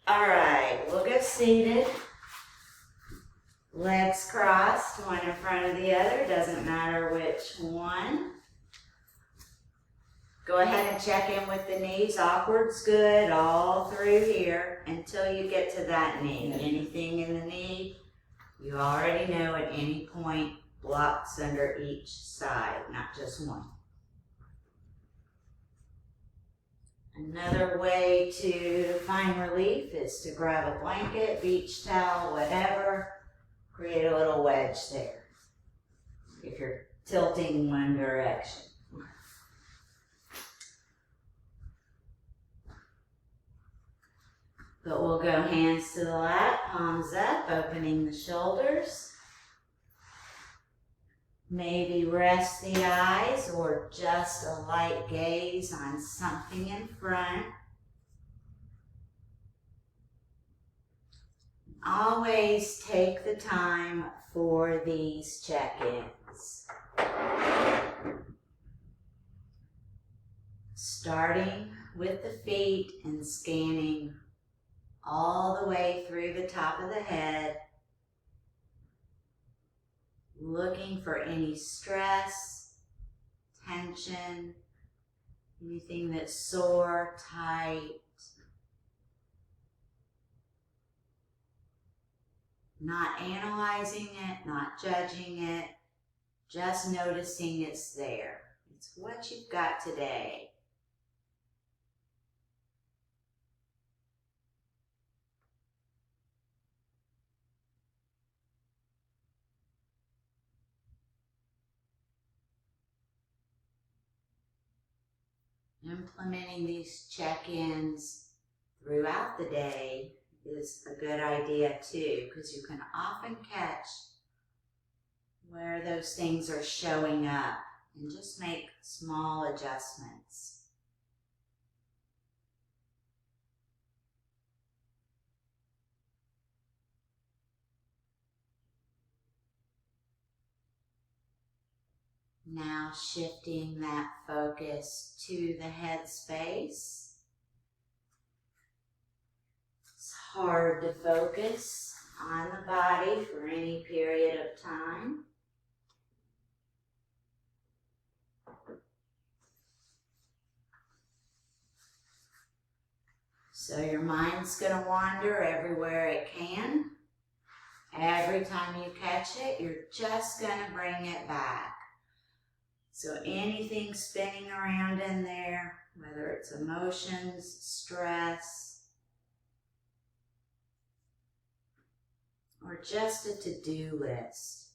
All right, we'll get seated. Legs crossed, one in front of the other, doesn't matter which one. Go ahead and check in with the knees. Awkward's good all through here until you get to that knee. Anything in the knee, you already know at any point blocks under each side, not just one. Another way to find relief is to grab a blanket, beach towel, whatever, create a little wedge there if you're tilting one direction. But we'll go hands to the lap, palms up, opening the shoulders. Maybe rest the eyes or just a light gaze on something in front. Always take the time for these check-ins. Starting with the feet and scanning all the way through the top of the head, looking for any stress, tension, anything that's sore, tight. Not analyzing it, not judging it, just noticing it's there. It's what you've got today. Implementing these check-ins throughout the day is a good idea too, because you can often catch where those things are showing up and just make small adjustments. Now shifting that focus to the head space. It's hard to focus on the body for any period of time. So your mind's going to wander everywhere it can. Every time you catch it, you're just going to bring it back. So anything spinning around in there, whether it's emotions, stress, or just a to-do list,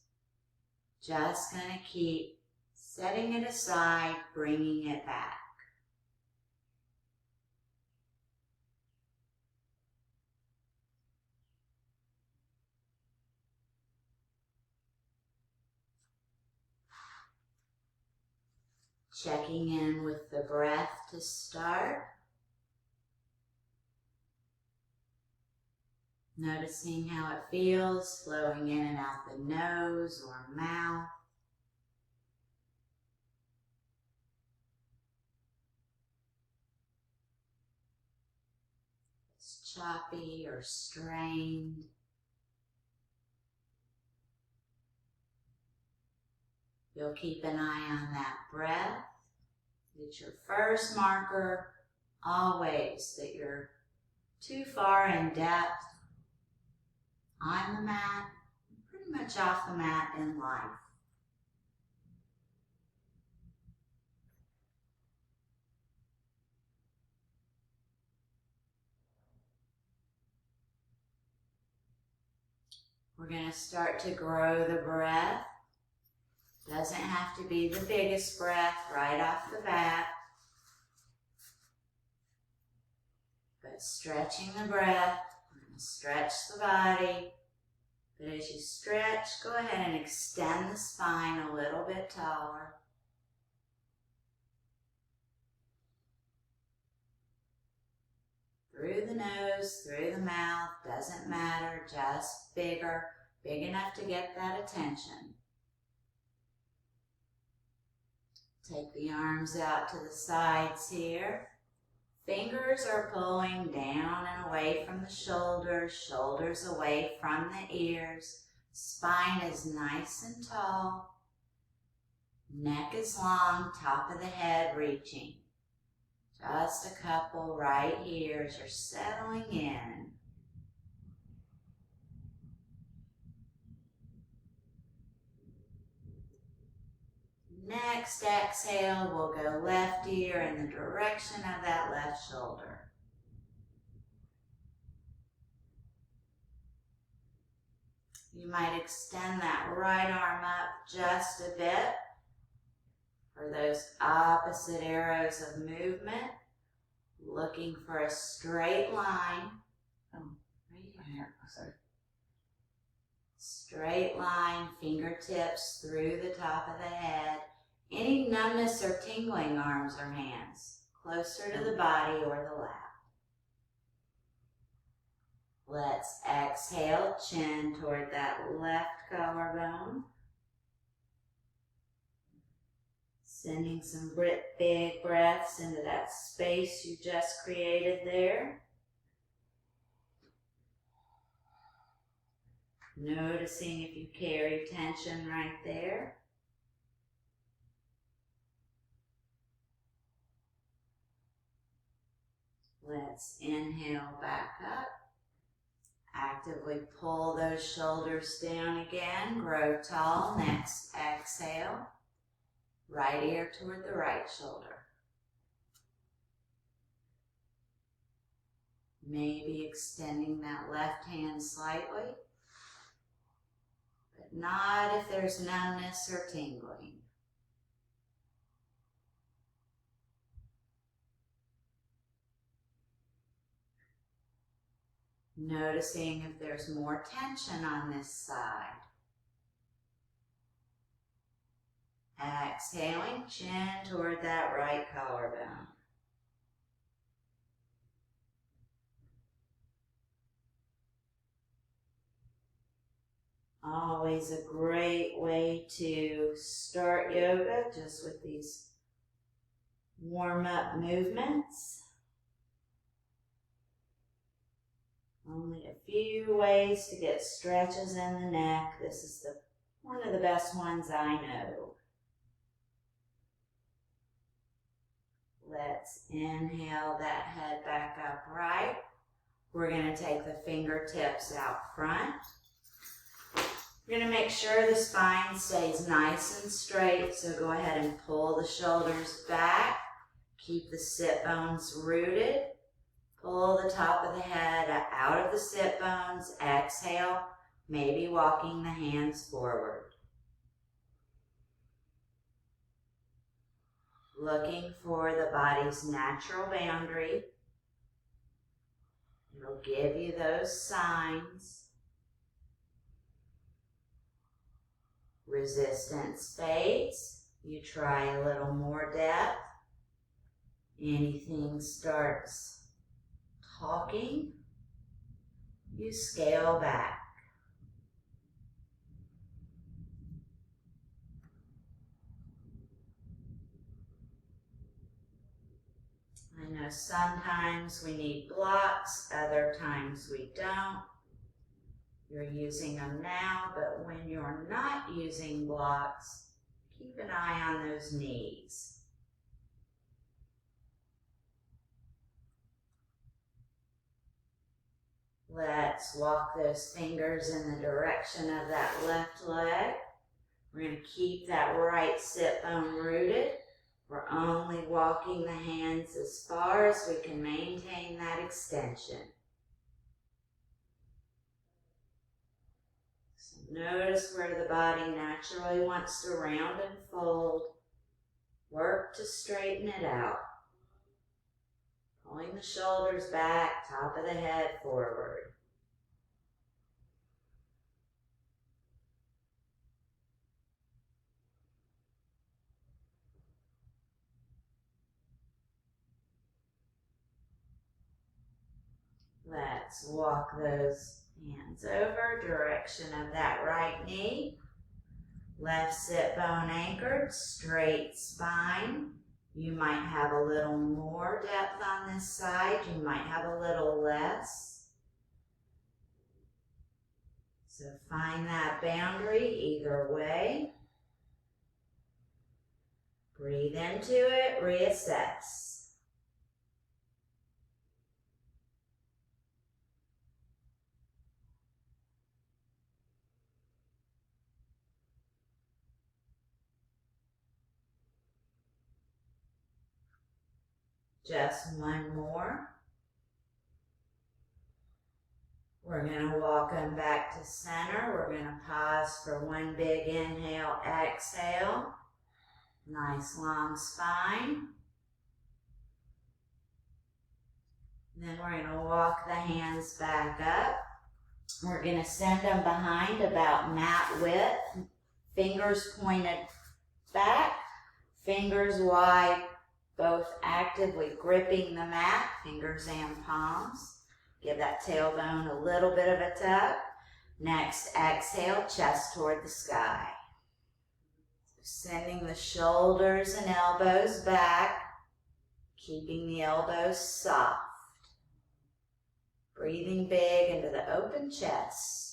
just going to keep setting it aside, bringing it back. Checking in with the breath to start. Noticing how it feels, flowing in and out the nose or mouth. It's choppy or strained. You'll keep an eye on that breath. It's your first marker, always, that you're too far in depth on the mat, pretty much off the mat in life. We're going to start to grow the breath. Doesn't have to be the biggest breath right off the bat, but stretching the breath. We're going to stretch the body, but as you stretch, go ahead and extend the spine a little bit taller. Through the nose, through the mouth, doesn't matter, just bigger, big enough to get that attention. Take the arms out to the sides here. Fingers are pulling down and away from the shoulders, shoulders away from the ears. Spine is nice and tall. Neck is long, top of the head reaching. Just a couple right here as you're settling in. Next exhale, we'll go left ear in the direction of that left shoulder. You might extend that right arm up just a bit for those opposite arrows of movement. Looking for a straight line. Right here. Sorry. Straight line, fingertips through the top of the head. Any numbness or tingling arms or hands closer to the body or the lap. Let's exhale, chin toward that left collarbone. Sending some big breaths into that space you just created there. Noticing if you carry tension right there. Let's inhale back up. Actively pull those shoulders down again. Grow tall. Next exhale. Right ear toward the right shoulder. Maybe extending that left hand slightly, but not if there's numbness or tingling. Noticing if there's more tension on this side. Exhaling, chin toward that right collarbone. Always a great way to start yoga, just with these warm-up movements. Only a few ways to get stretches in the neck. This is one of the best ones I know. Let's inhale that head back upright. We're going to take the fingertips out front. We're going to make sure the spine stays nice and straight, so go ahead and pull the shoulders back. Keep the sit bones rooted. Pull the top of the head out of the sit bones. Exhale, maybe walking the hands forward. Looking for the body's natural boundary. It'll give you those signs. Resistance fades. You try a little more depth. Anything starts talking, you scale back. I know sometimes we need blocks, other times we don't. You're using them now, but when you're not using blocks, keep an eye on those knees. Let's walk those fingers in the direction of that left leg. We're going to keep that right sit bone rooted. We're only walking the hands as far as we can maintain that extension. So notice where the body naturally wants to round and fold. Work to straighten it out. Pulling the shoulders back, top of the head forward. Let's walk those hands over, direction of that right knee. Left sit bone anchored, straight spine. You might have a little more depth on this side. You might have a little less. So find that boundary either way. Breathe into it, reassess. Just one more. We're going to walk them back to center. We're going to pause for one big inhale, exhale. Nice long spine. Then we're going to walk the hands back up. We're going to send them behind about mat width. Fingers pointed back, fingers wide, both actively gripping the mat, fingers and palms. Give that tailbone a little bit of a tuck. Next, exhale, chest toward the sky. Sending the shoulders and elbows back, keeping the elbows soft. Breathing big into the open chest.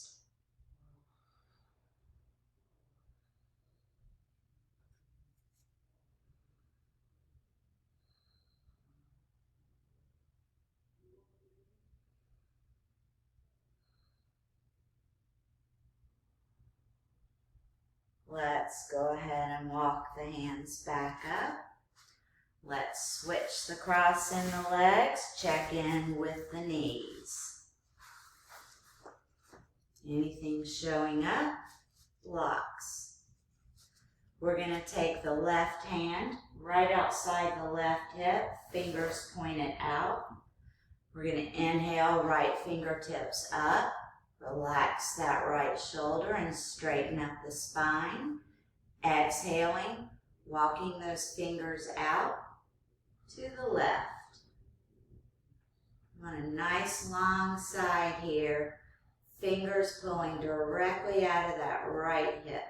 Let's go ahead and walk the hands back up. Let's switch the cross in the legs. Check in with the knees. Anything showing up? Blocks. We're going to take the left hand right outside the left hip, fingers pointed out. We're going to inhale, right fingertips up. Relax that right shoulder and straighten up the spine. Exhaling, walking those fingers out to the left. On a nice long side here, fingers pulling directly out of that right hip.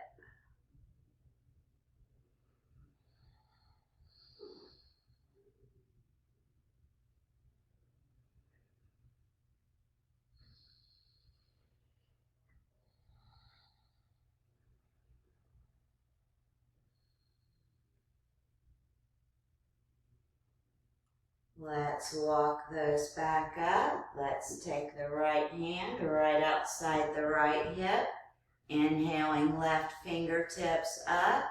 Let's walk those back up. Let's take the right hand right outside the right hip. Inhaling left fingertips up,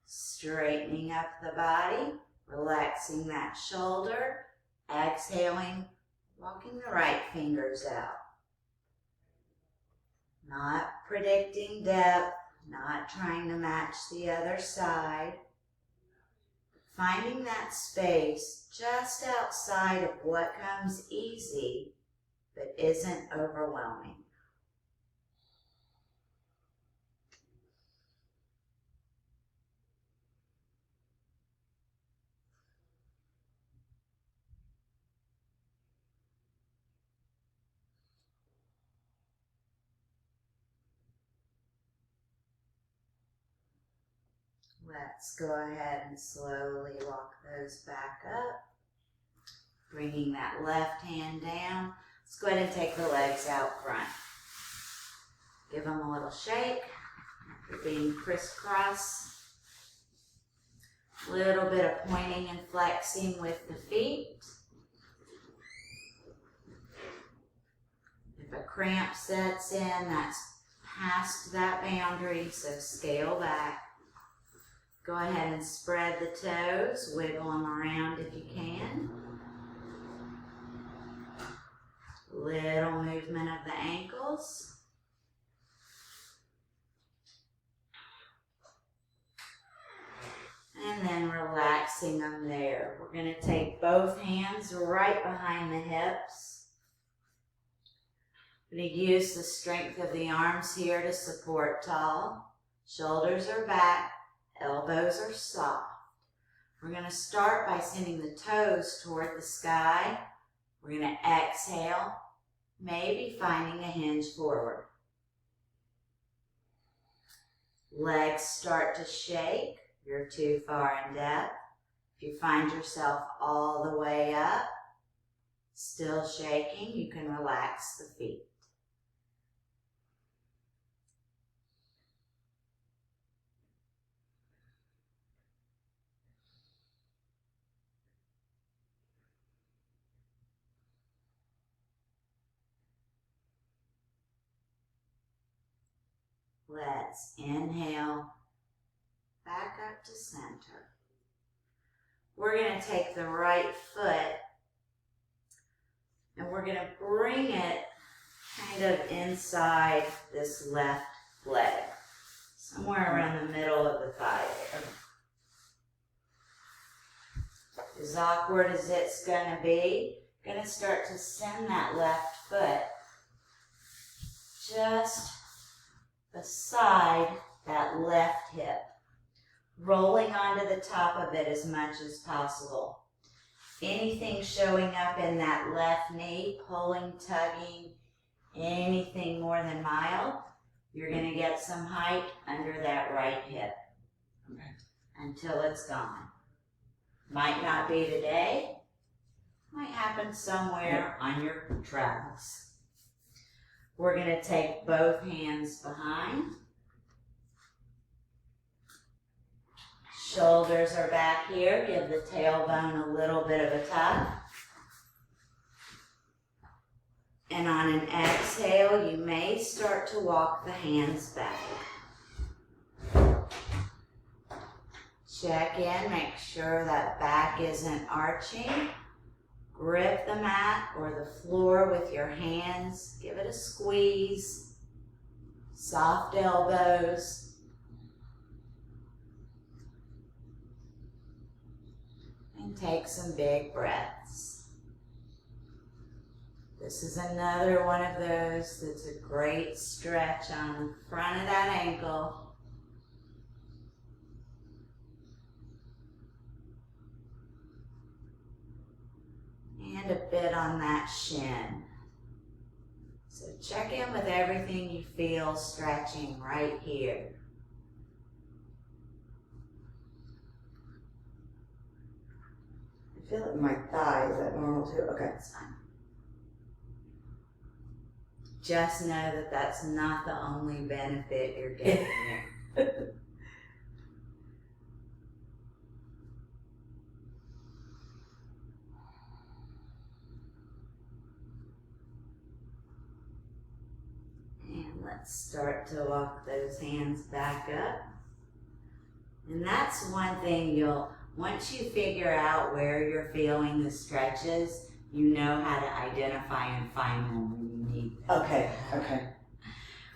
straightening up the body, relaxing that shoulder. Exhaling, walking the right fingers out. Not predicting depth, not trying to match the other side. Finding that space just outside of what comes easy, but isn't overwhelming. Let's go ahead and slowly walk those back up. Bringing that left hand down. Let's go ahead and take the legs out front. Give them a little shake. After being crisscross. A little bit of pointing and flexing with the feet. If a cramp sets in, that's past that boundary, so scale back. Go ahead and spread the toes, wiggle them around if you can. Little movement of the ankles. And then relaxing them there. We're going to take both hands right behind the hips. We're going to use the strength of the arms here to support tall. Shoulders are back. Elbows are soft. We're going to start by sending the toes toward the sky. We're going to exhale, maybe finding a hinge forward. Legs start to shake. You're too far in depth. If you find yourself all the way up, still shaking, you can relax the feet. Let's inhale back up to center. We're going to take the right foot and we're going to bring it kind of inside this left leg, somewhere around the middle of the thigh there. As awkward as it's going to be, going to start to send that left foot just beside that left hip, rolling onto the top of it as much as possible. Anything showing up in that left knee, pulling, tugging, anything more than mild, you're going to get some height under that right hip until it's gone. Might not be today, might happen somewhere on your travels. We're going to take both hands behind. Shoulders are back here. Give the tailbone a little bit of a tug. And on an exhale, you may start to walk the hands back. Check in, make sure that back isn't arching. Grip the mat or the floor with your hands. Give it a squeeze. Soft elbows. And take some big breaths. This is another one of those that's a great stretch on the front of that ankle. And a bit on that shin. So check in with everything you feel stretching right here. I feel it in my thigh. Is that normal too? Okay. That's fine. Just know that that's not the only benefit you're getting here. And let's start to walk those hands back up. And that's one thing once you figure out where you're feeling the stretches, you know how to identify and find them when you need them. Okay.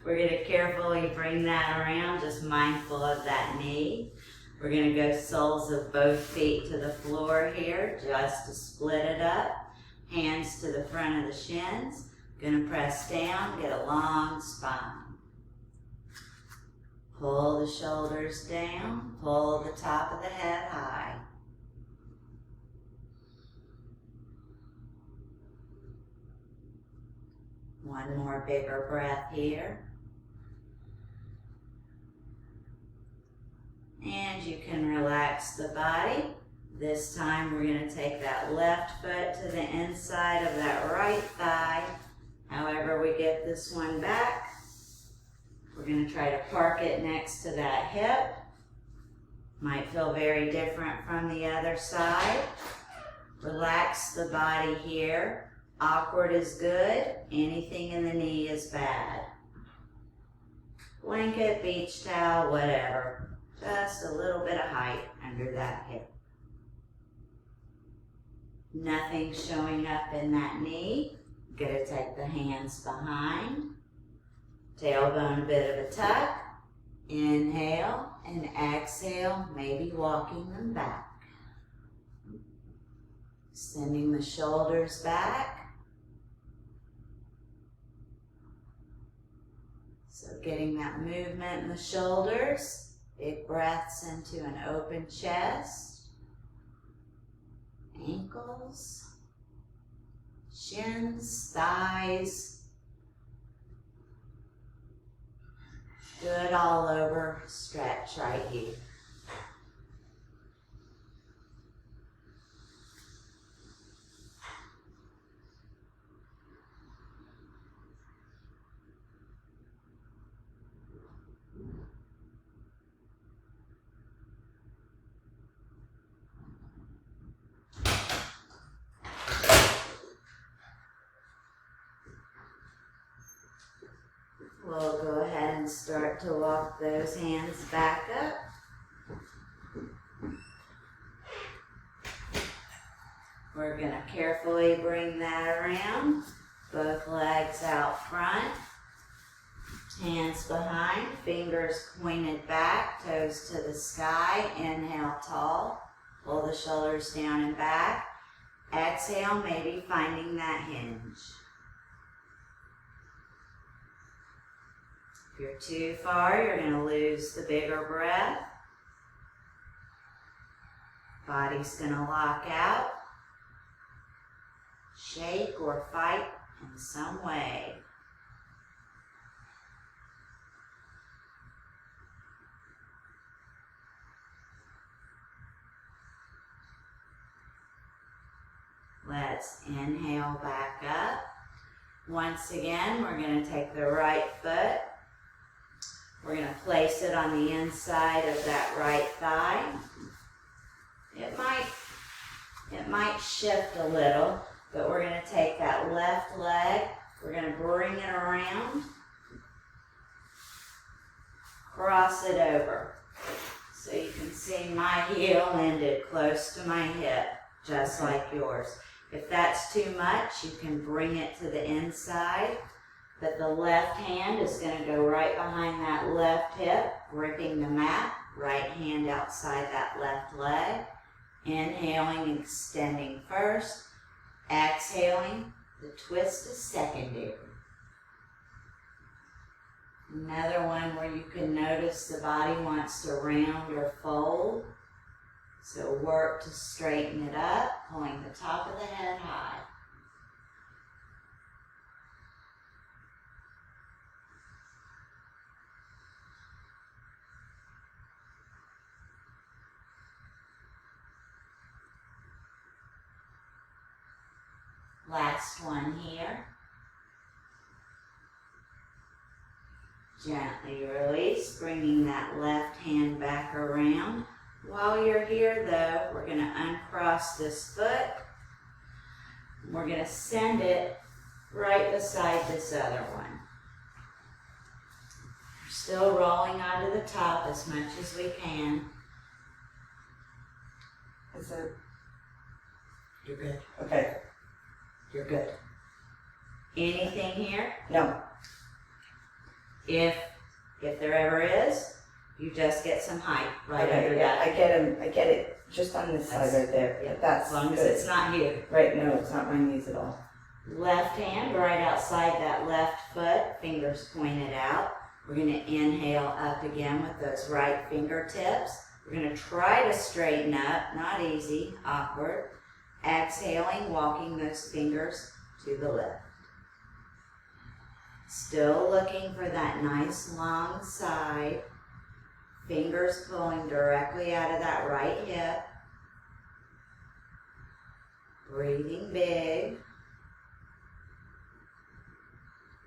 We're going to carefully bring that around, just mindful of that knee. We're going to go soles of both feet to the floor here, just to split it up. Hands to the front of the shins. Going to press down, get a long spine. Pull the shoulders down, pull the top of the head high. One more bigger breath here. And you can relax the body. This time we're going to take that left foot to the inside of that right thigh. However we get this one back. We're going to try to park it next to that hip. Might feel very different from the other side. Relax the body here. Awkward is good. Anything in the knee is bad. Blanket, beach towel, whatever. Just a little bit of height under that hip. Nothing showing up in that knee. Gonna take the hands behind. Tailbone a bit of a tuck. Inhale and exhale, maybe walking them back. Sending the shoulders back. So getting that movement in the shoulders. Big breaths into an open chest. Ankles. Shins, thighs. Good all over stretch right here. We'll go ahead and start to walk those hands back up. We're going to carefully bring that around. Both legs out front. Hands behind, fingers pointed back, toes to the sky. Inhale tall. Pull the shoulders down and back. Exhale, maybe finding that hinge. If you're too far, you're going to lose the bigger breath. Body's going to lock out. Shake or fight in some way. Let's inhale back up. Once again, we're going to take the right foot. We're going to place it on the inside of that right thigh. It might shift a little, but we're going to take that left leg. We're going to bring it around. Cross it over. So you can see my heel ended close to my hip, just like yours. If that's too much, you can bring it to the inside, but the left hand is going to go right behind that left hip, gripping the mat, right hand outside that left leg. Inhaling, extending first. Exhaling, the twist is secondary. Another one where you can notice the body wants to round or fold. So work to straighten it up, pulling the top of the head high. Last one here. Gently release, bringing that left hand back around. While you're here though, we're going to uncross this foot. We're going to send it right beside this other one. We're still rolling onto the top as much as we can. Is it? You're good. Okay. You're good. Anything here? No. If there ever is, you just get some height right Okay, under yeah, that. I get it just on this side right there. Yeah, But that's as long as good. it's not here. Right, no, it's not my knees at all. Left hand right outside that left foot, fingers pointed out. We're going to inhale up again with those right fingertips. We're going to try to straighten up, not easy, awkward. Exhaling, walking those fingers to the left. Still looking for that nice long side. Fingers pulling directly out of that right hip. Breathing big.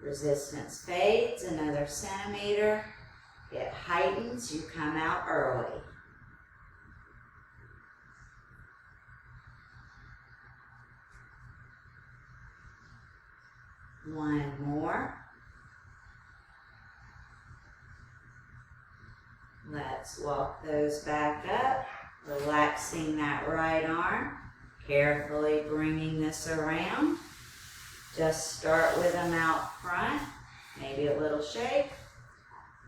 Resistance fades, another centimeter. It heightens, you come out early. One more. Let's walk those back up, relaxing that right arm, carefully bringing this around. Just start with them out front, maybe a little shake.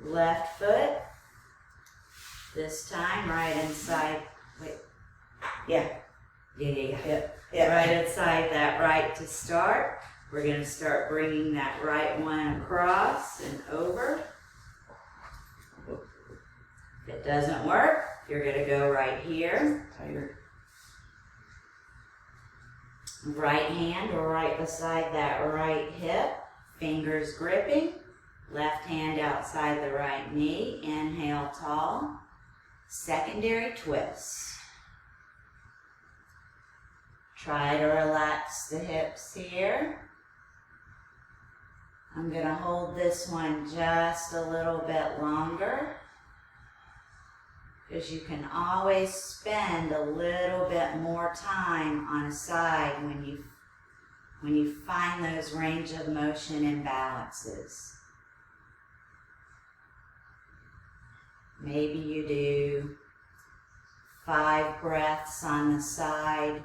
Left foot, this time right inside, Yeah. Right inside that right to start. We're going to start bringing that right one across and over. If it doesn't work, you're going to go right here. Tighter. Right hand right beside that right hip. Fingers gripping. Left hand outside the right knee. Inhale tall. Secondary twist. Try to relax the hips here. I'm going to hold this one just a little bit longer, because you can always spend a little bit more time on a side when you find those range of motion imbalances. Maybe you do 5 breaths on the side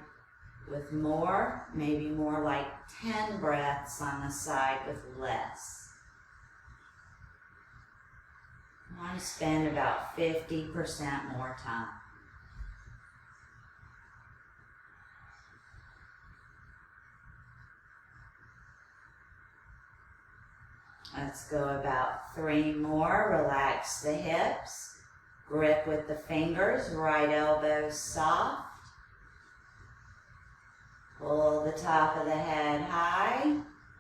with more, maybe more like 10 breaths on the side with less. I want to spend about 50% more time. Let's go about 3 more. Relax the hips. Grip with the fingers, right elbow soft. Pull the top of the head high.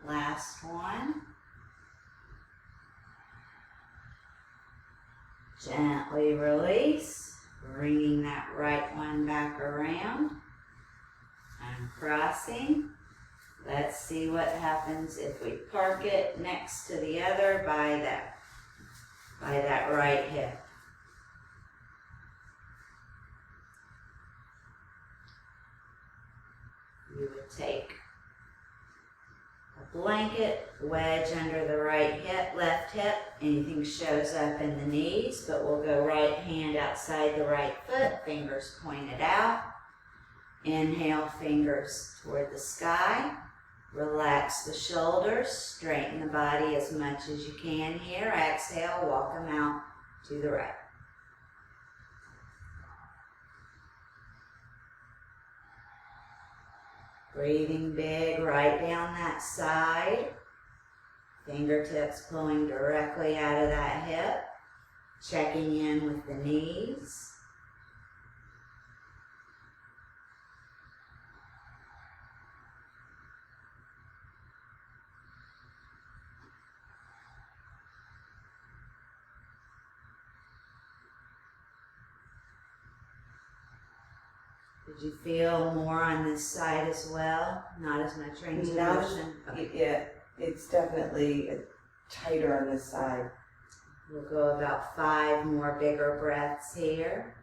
Last one. Gently release, bringing that right one back around. And crossing. Let's see what happens if we park it next to the other by that right hip. You would take a blanket, wedge under the right hip, left hip. Anything shows up in the knees, but we'll go right hand outside the right foot, fingers pointed out. Inhale, fingers toward the sky. Relax the shoulders, straighten the body as much as you can here. Exhale, walk them out to the right. Breathing big right down that side. Fingertips pulling directly out of that hip. Checking in with the knees. Did you feel more on this side as well? Not as much range of motion? Okay. Yeah, it's definitely tighter on this side. We'll go about 5 more bigger breaths here.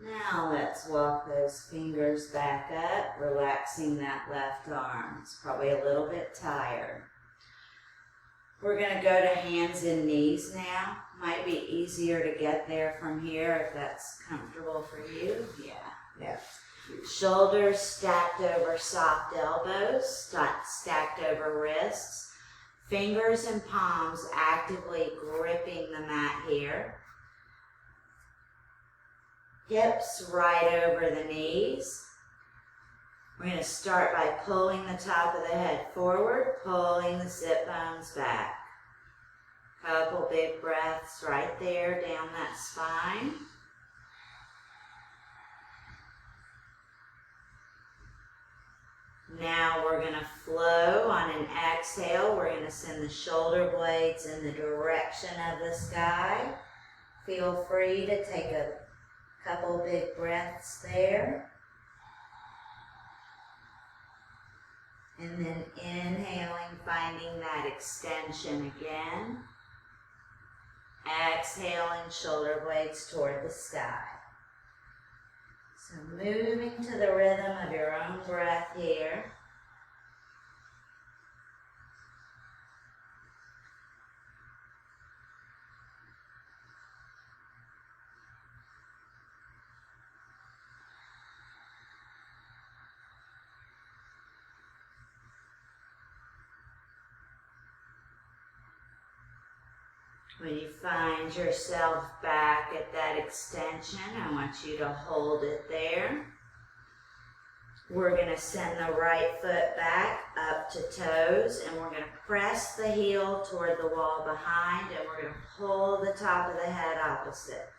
Now let's walk those fingers back up, relaxing that left arm. It's probably a little bit tired. We're going to go to hands and knees now. Might be easier to get there from here if that's comfortable for you. Yeah. Shoulders stacked over soft elbows, stacked over wrists. Fingers and palms actively gripping the mat here. Hips right over the knees. We're going to start by pulling the top of the head forward, pulling the sit bones back. Couple big breaths right there down that spine. Now we're going to flow on an exhale. We're going to send the shoulder blades in the direction of the sky. Feel free to take a couple big breaths there. And then inhaling, finding that extension again. Exhaling, shoulder blades toward the sky. So moving to the rhythm of your own breath here. When you find yourself back at that extension, I want you to hold it there. We're going to send the right foot back up to toes, and we're going to press the heel toward the wall behind, and we're going to pull the top of the head opposite.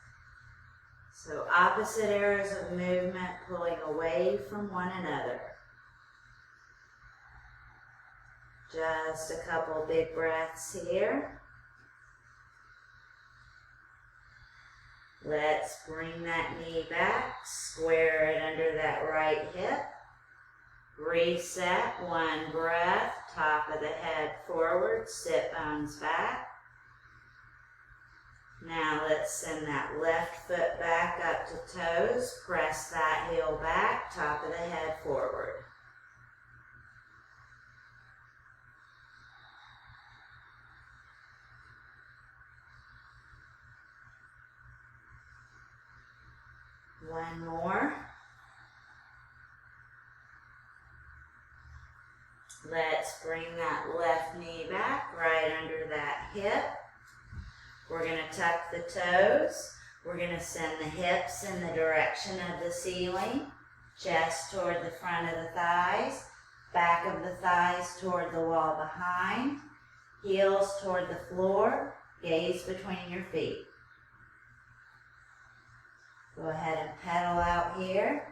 So opposite areas of movement, pulling away from one another. Just a couple big breaths here. Let's bring that knee back, square it under that right hip. Reset, one breath, top of the head forward, sit bones back. Now let's send that left foot back up to toes, press that heel back, top of the head forward. One more. Let's bring that left knee back right under that hip. We're going to tuck the toes. We're going to send the hips in the direction of the ceiling. Chest toward the front of the thighs. Back of the thighs toward the wall behind. Heels toward the floor. Gaze between your feet. Go ahead and pedal out here.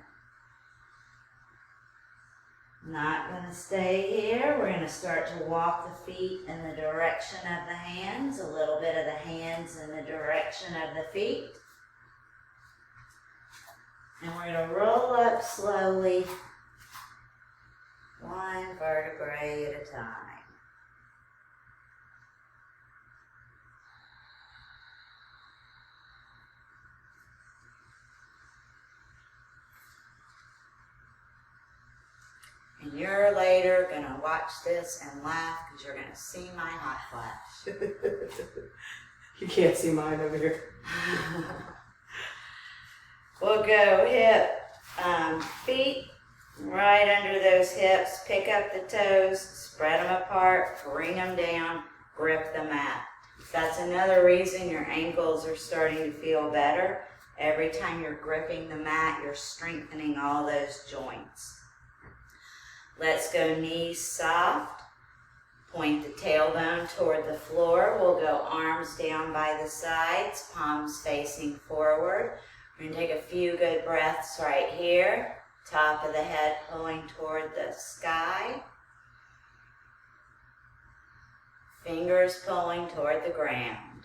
Not going to stay here. We're going to start to walk the feet in the direction of the hands. A little bit of the hands in the direction of the feet. And we're going to roll up slowly, one vertebrae at a time. And you're later going to watch this and laugh because you're going to see my hot flash. You can't see mine over here. We'll go hip, feet right under those hips. Pick up the toes, spread them apart, bring them down, grip the mat. That's another reason your ankles are starting to feel better. Every time you're gripping the mat, you're strengthening all those joints. Let's go knees soft. Point the tailbone toward the floor. We'll go arms down by the sides, palms facing forward. We're going to take a few good breaths right here. Top of the head pulling toward the sky. Fingers pulling toward the ground.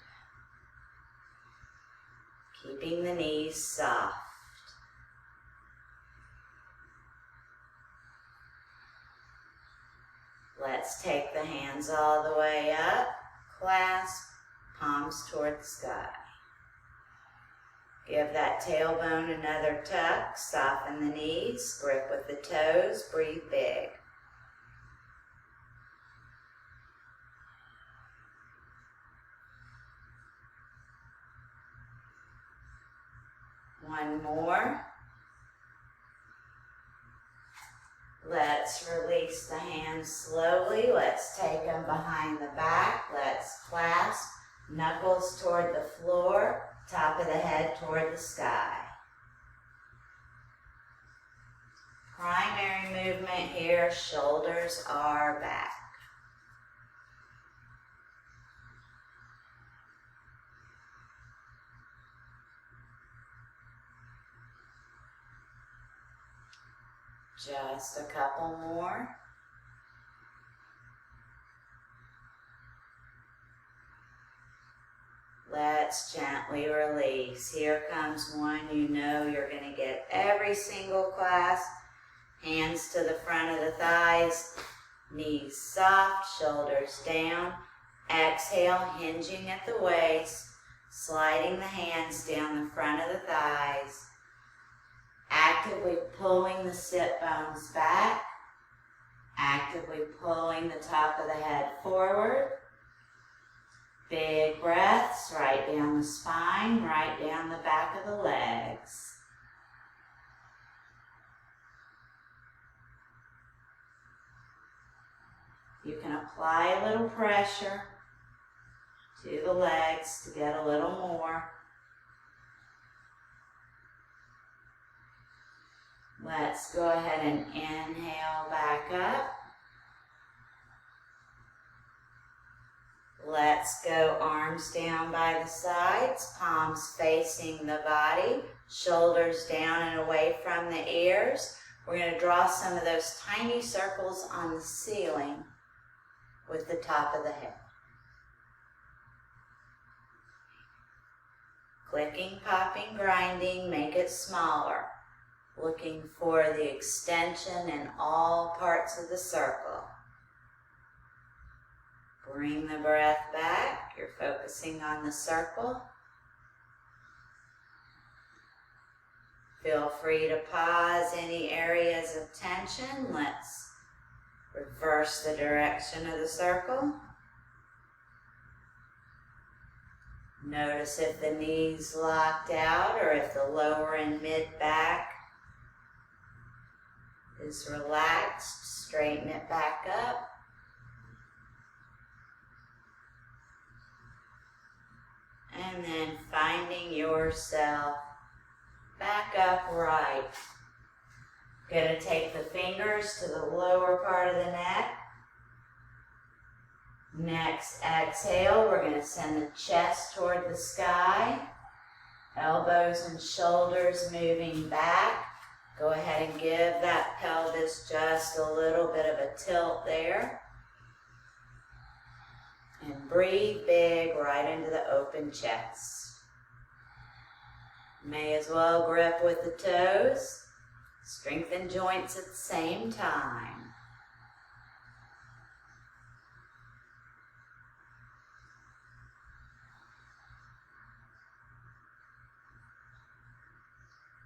Keeping the knees soft. Let's take the hands all the way up, clasp, palms toward the sky. Give that tailbone another tuck, soften the knees, grip with the toes, breathe big. One more. Let's release the hands slowly. Let's take them behind the back. Let's clasp, knuckles toward the floor, top of the head toward the sky. Primary movement here, shoulders are back. Just a couple more. Let's gently release. Here comes one you know you're going to get every single class. Hands to the front of the thighs. Knees soft, shoulders down. Exhale, hinging at the waist. Sliding the hands down the front of the thighs. Actively pulling the sit bones back. Actively pulling the top of the head forward. Big breaths right down the spine, right down the back of the legs. You can apply a little pressure to the legs to get a little more. Let's go ahead and inhale back up. Let's go arms down by the sides, palms facing the body, shoulders down and away from the ears. We're going to draw some of those tiny circles on the ceiling with the top of the head. Clicking, popping, grinding, make it smaller. looking for the extension in all parts of the circle. Bring the breath back. You're focusing on the circle. Feel free to pause any areas of tension. Let's reverse the direction of the circle. Notice if the knees locked out or if the lower and mid back is relaxed. Straighten it back up. And then finding yourself back upright. Gonna take the fingers to the lower part of the neck. Next exhale, we're gonna send the chest toward the sky. Elbows and shoulders moving back. Go ahead and give that pelvis just a little bit of a tilt there. And breathe big right into the open chest. May as well grip with the toes. Strengthen joints at the same time.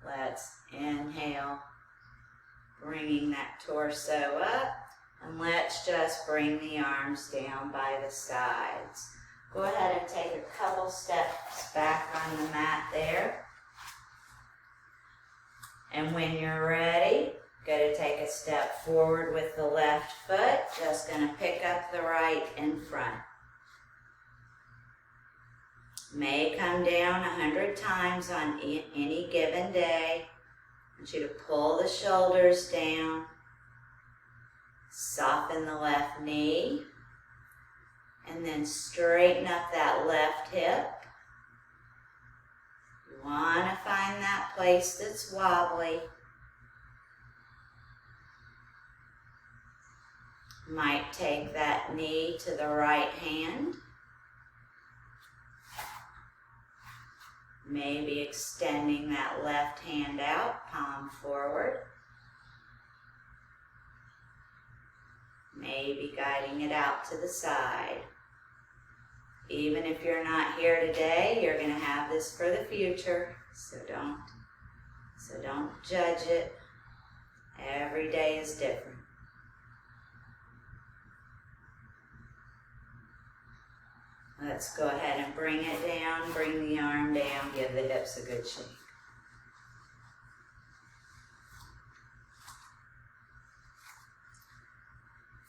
Let's inhale, bringing that torso up. And let's just bring the arms down by the sides. Go ahead and take a couple steps back on the mat there. And when you're ready, go to take a step forward with the left foot. Just going to pick up the right in front. May come down 100 times on any given day. I want you to pull the shoulders down. Soften the left knee. And then straighten up that left hip. You want to find that place that's wobbly. Might take that knee to the right hand. Maybe extending that left hand out, palm forward. Maybe guiding it out to the side. Even if you're not here today, you're going to have this for the future, so don't judge it. Every day is different. Let's go ahead and bring it down, bring the arm down, give the hips a good shake.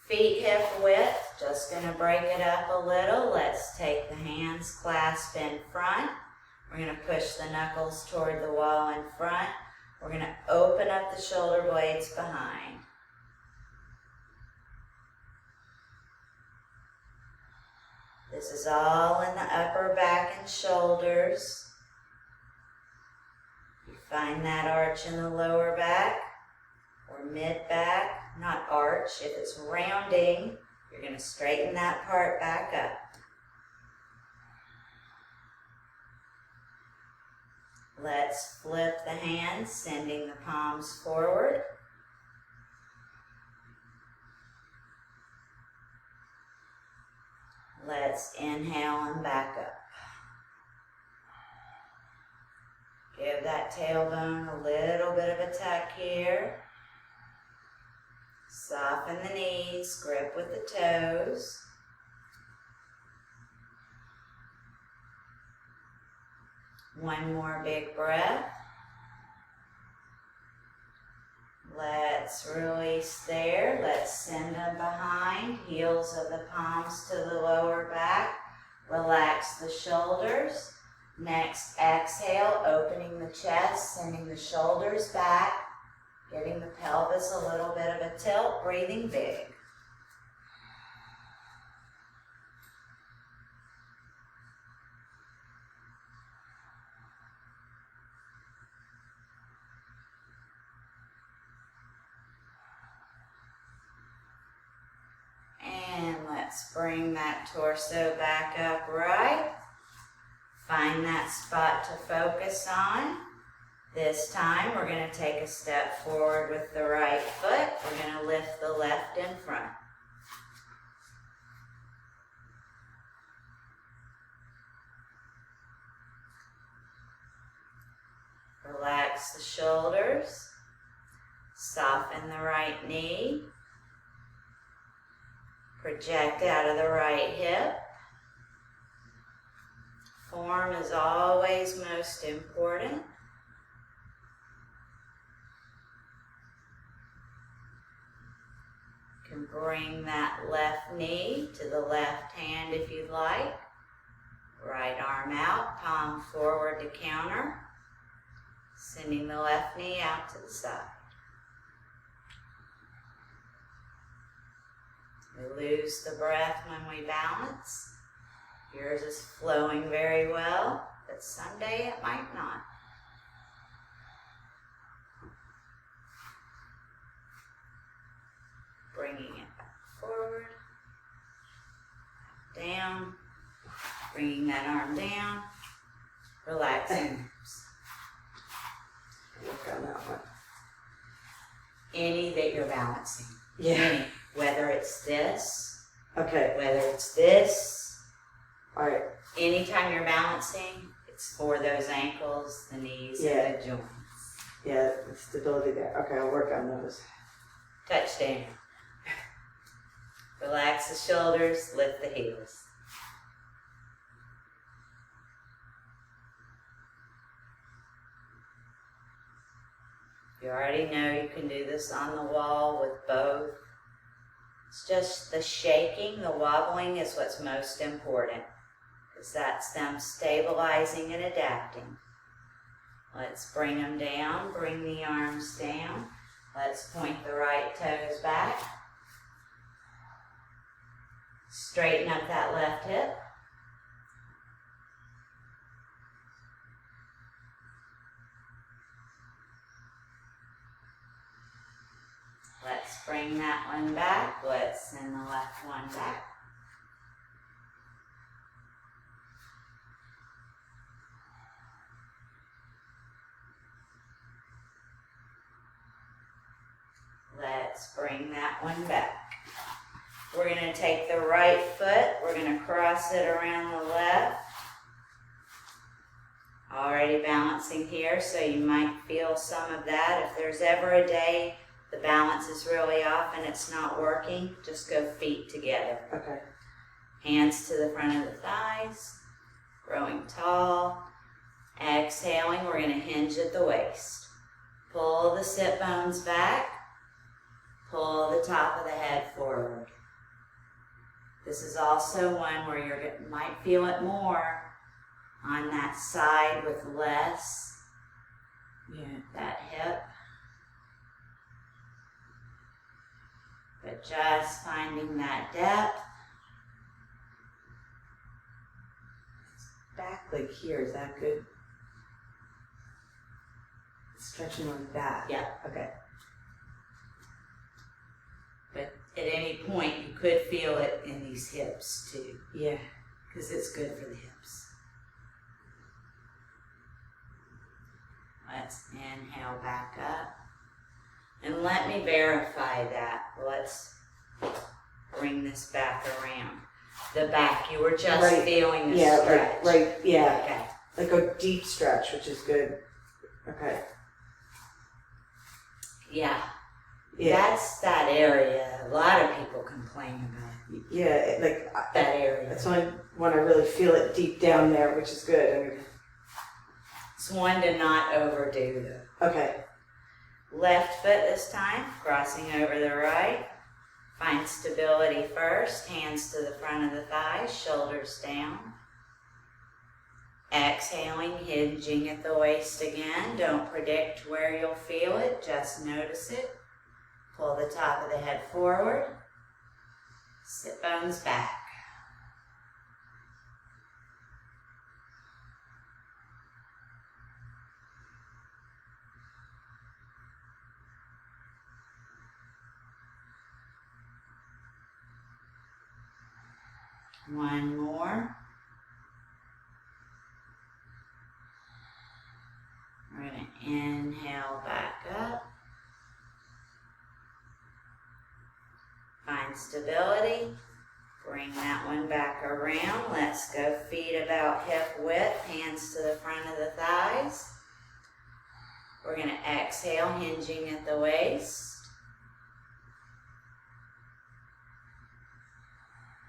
Feet hip width, just going to break it up a little. Let's take the hands clasped in front. We're going to push the knuckles toward the wall in front. We're going to open up the shoulder blades behind. This is all in the upper back and shoulders. You find that arch in the lower back or mid back. Not arch. If it's rounding, you're going to straighten that part back up. Let's flip the hands, sending the palms forward. Let's inhale and back up. Give that tailbone a little bit of a tuck here. Soften the knees, grip with the toes. One more big breath. Let's release there. Let's send them behind. Heels of the palms to the lower back. Relax the shoulders. Next, exhale, opening the chest, sending the shoulders back. Giving the pelvis a little bit of a tilt, breathing big. And let's bring that torso back upright. Find that spot to focus on. This time we're going to take a step forward with the right foot. We're going to lift the left in front. Relax the shoulders. Soften the right knee. Project out of the right hip. Form is always most important. You can bring that left knee to the left hand if you'd like. Right arm out, palm forward to counter. Sending the left knee out to the side. We lose the breath when we balance. Yours is flowing very well, but someday it might not. Bringing it back forward, down, bringing that arm down, relaxing. Work on that one. Any that you're balancing. Yeah. Any. Whether it's this, Okay. whether it's this. All right. Anytime you're balancing, it's for those ankles, the knees, and the joints. Yeah, the stability there. Okay, I'll work on those. Touch down. Relax the shoulders, lift the heels. You already know you can do this on the wall with both. It's just the shaking, the wobbling is what's most important, because that's them stabilizing and adapting. Let's bring them down, bring the arms down. Let's point the right toes back. Straighten up that left hip. Let's bring that one back. Let's send the left one back. Let's bring that one back. We're going to take the right foot. We're going to cross it around the left. Already balancing here, so you might feel some of that. If there's ever a day the balance is really off and it's not working, just go feet together. Okay. Hands to the front of the thighs, growing tall. Exhaling, we're going to hinge at the waist. Pull the sit bones back. Pull the top of the head forward. This is also one where you might feel it more on that side with less. That hip. But just finding that depth. Back leg here, is that good? Stretching on that. Yeah. Okay. But at any point, you could feel it in these hips too. Yeah. Because it's good for the hips. Let's inhale back up. And let me verify that. Let's bring this back around. The back, you were just feeling a stretch. Yeah. Okay. Like a deep stretch, which is good. Okay. Yeah. That's that area. A lot of people complain about Yeah, that area. That's only when I really feel it deep down there, which is good. I mean, It's one to not overdo though. Okay. Left foot this time, crossing over the right. Find stability first, hands to the front of the thighs, shoulders down. Exhaling, hinging at the waist again. Don't predict where you'll feel it, just notice it. Pull the top of the head forward. Sit bones back. One more. We're going Inhale back up. Find stability. Bring that one back around. Let's go feet about hip width, hands to the front of the thighs. We're going to exhale, hinging at the waist.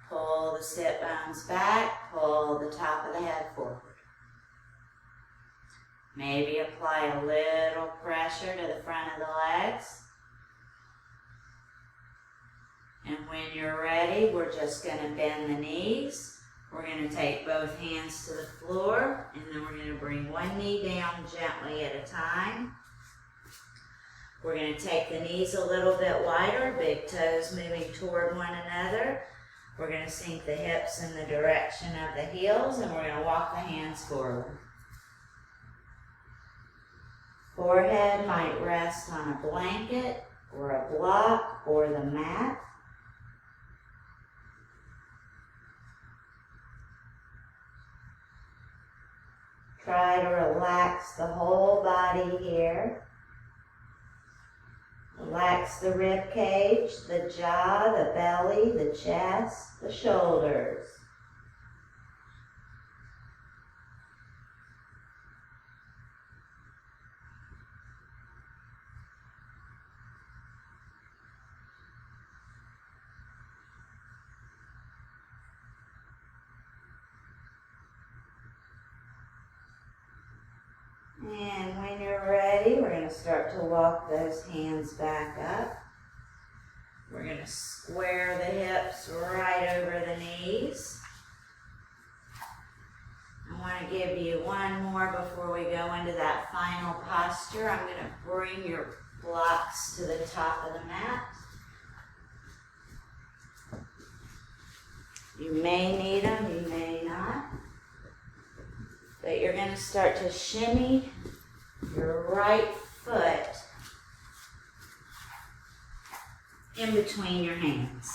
Pull the sit bones back, pull the top of the head forward. Maybe apply a little pressure to the front of the legs. And when you're ready, we're just going to bend the knees. We're going to take both hands to the floor, and then we're going to bring one knee down gently at a time. We're going to take the knees a little bit wider, big toes moving toward one another. We're going to sink the hips in the direction of the heels, and we're going to walk the hands forward. Forehead might rest on a blanket or a block or the mat. Try to relax the whole body here. Relax the rib cage, the jaw, the belly, the chest, the shoulders. And when you're ready, we're going to start to walk those hands back up. We're going to square the hips right over the knees. I want to give you one more before we go into that final posture. I'm going to bring your blocks to the top of the mat. You may need them, you may not. But you're going to start to shimmy your right foot in between your hands.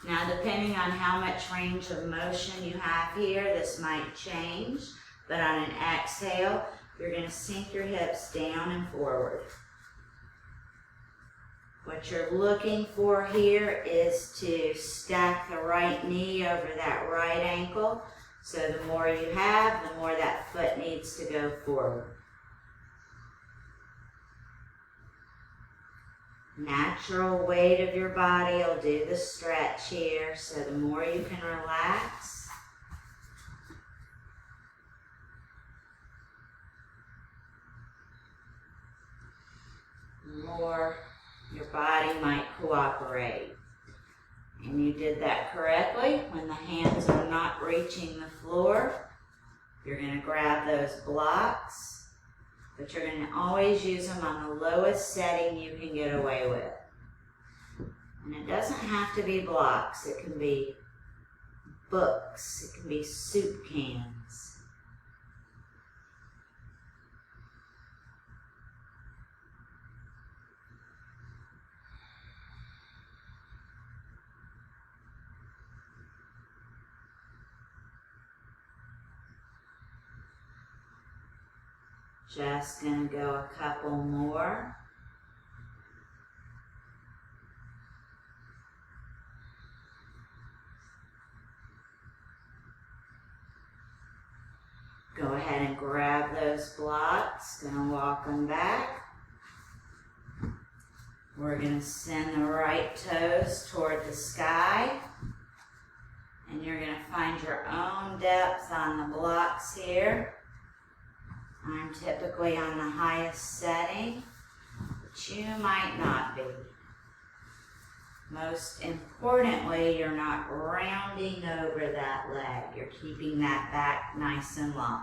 Now, depending on how much range of motion you have here, this might change. But on an exhale, you're going to sink your hips down and forward. What you're looking for here is to stack the right knee over that right ankle. So the more you have, the more that foot needs to go forward. Natural weight of your body will do the stretch here. So the more you can relax, the more your body might cooperate. And you did that correctly. When the hands are not reaching the floor, you're going to grab those blocks, but you're going to always use them on the lowest setting you can get away with. And it doesn't have to be blocks. It can be books. It can be soup cans. Just going to go a couple more. Go ahead and grab those blocks. Going to walk them back. We're going to send the right toes toward the sky. And you're going to find your own depth on the blocks here. I'm typically on the highest setting, but you might not be. Most importantly, you're not rounding over that leg. You're keeping that back nice and long.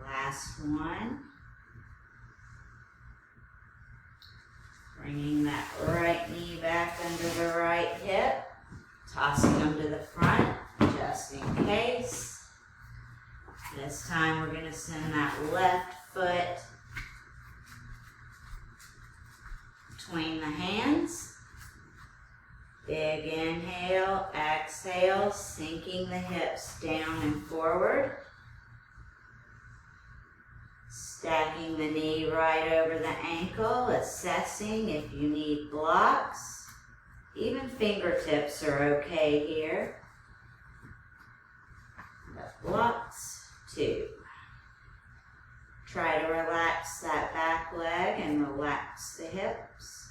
Last one. Bringing that right knee back under the right hip, tossing them to the front, just in case. This This time we're going to send that left foot between the hands. Big inhale, exhale, sinking the hips down and forward. Stacking the knee right over the ankle, assessing if you need blocks. Even fingertips are okay here. But blocks, 2. Try to relax that back leg and relax the hips.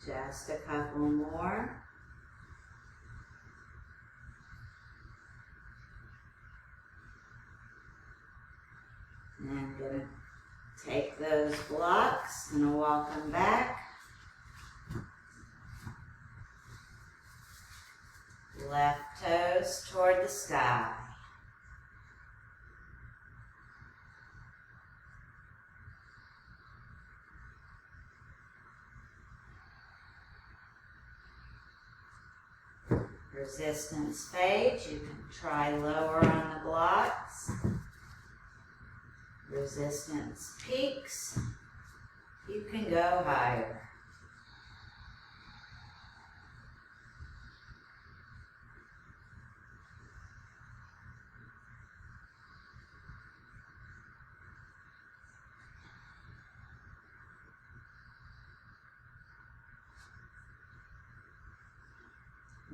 Just a couple more. And I'm going to take those blocks and walk them back. Left toes toward the sky. Resistance fades. You can try lower on the blocks. Resistance peaks. You can go higher.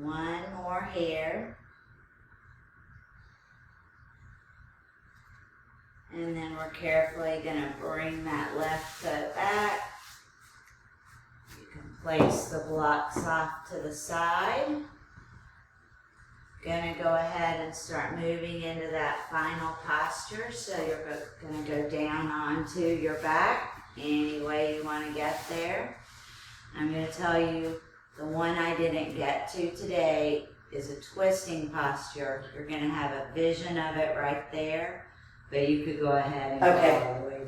One more here. And then we're carefully going to bring that left foot back. You can place the blocks off to the side. Going to go ahead and start moving into that final posture. So you're going to go down onto your back any way you want to get there. I'm going to tell you, the one I didn't get to today is a twisting posture. You're going to have a vision of it right there, but you could go ahead and go all the way down.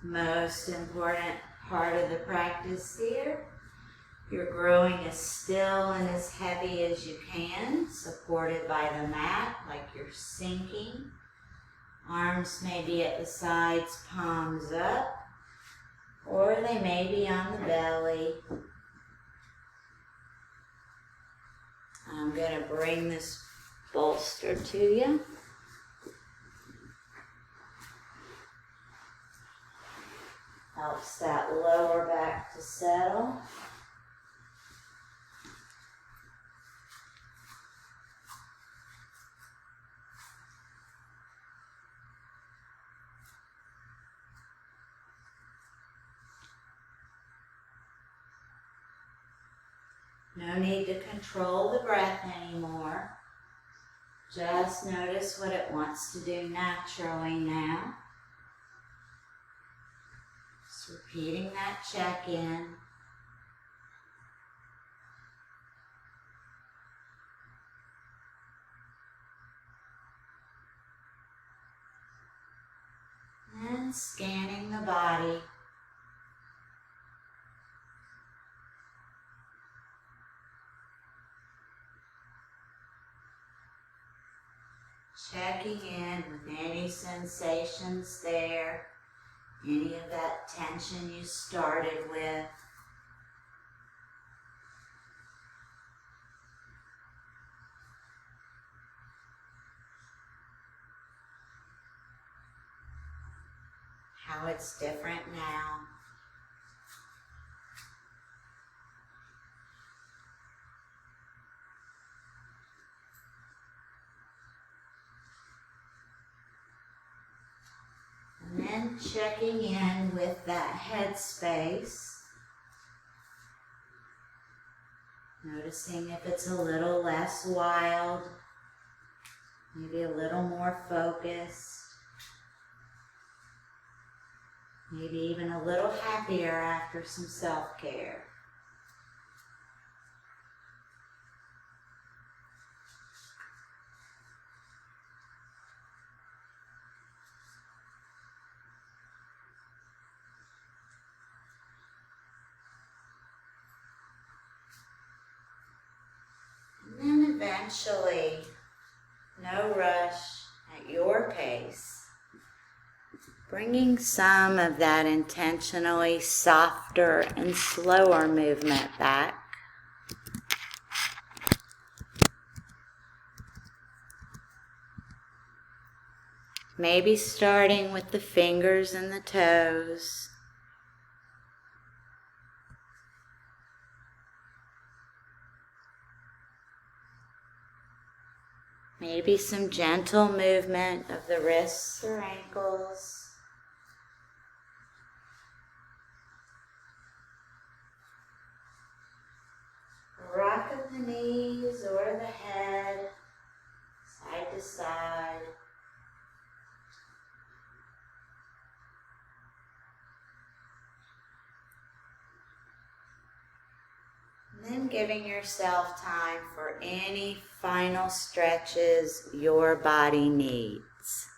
Most important part of the practice here. You're growing as still and as heavy as you can, supported by the mat, like you're sinking. Arms may be at the sides, palms up, or they may be on the belly. I'm going to bring this bolster to you. Helps that lower back to settle. No need to control the breath anymore. Just notice what it wants to do naturally now. Just repeating that check-in. And scanning the body. Checking in with any sensations there, any of that tension you started with. how it's different now. And then checking in with that head space. Noticing if it's a little less wild, maybe a little more focused, maybe even a little happier after some self-care. And then eventually, no rush, at your pace, bringing some of that intentionally softer and slower movement back. Maybe starting with the fingers and the toes. Maybe some gentle movement of the wrists or ankles. Rock of the knees or the head, side to side. And then giving yourself time for any final stretches your body needs.